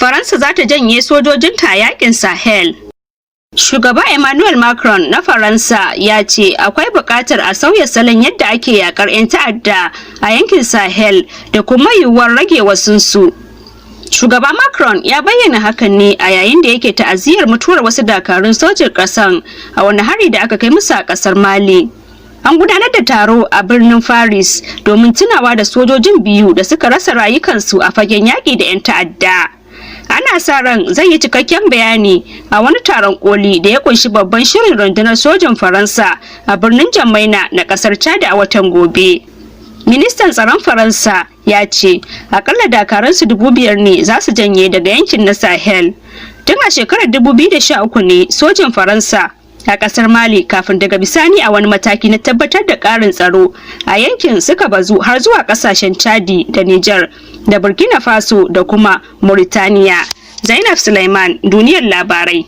Faransa za ta janye sojojinta a yakin Sahel. Shugaba Emmanuel Macron na Faransa ya ce akwai buƙatar a sauya salon yadda ake yakar 'yan ta'adda a yankin Sahel da kuma yiwuwar rage wasunsu. Shugaba Macron ya bayyana hakan ne a yayin da yake ta'aziyar mutuwar wasu dakarun sojin ƙasan a wani hari da aka kai musu a ƙasar Mali. An gudanar da taro a birnin Paris domin tunawa da sojojin biyu da suka rasa rayukansu a fagen yaƙi da 'yan ta'adda. Ana sa ran zai yi cikakken bayani a wani taron koli da ya kunshi babban shirin rundunar sojin Faransa a birnin Jamaina na ƙasar Chad a watan gobe. Ministan tsaron Faransa ya ce akalla dakaransu 5,000 ne za su janye daga yankin na Sahel. Tun a shekarar 2013 ne sojin Faransa a kasar Mali kafin daga bisani a wani mataki na tabbatar da ƙarin tsaro a yankin suka bazu har zuwa ƙasashen Chadi da Niger da Burkina Faso da kuma Mauritania. Zainab Sulaiman, Duniyar Labarai.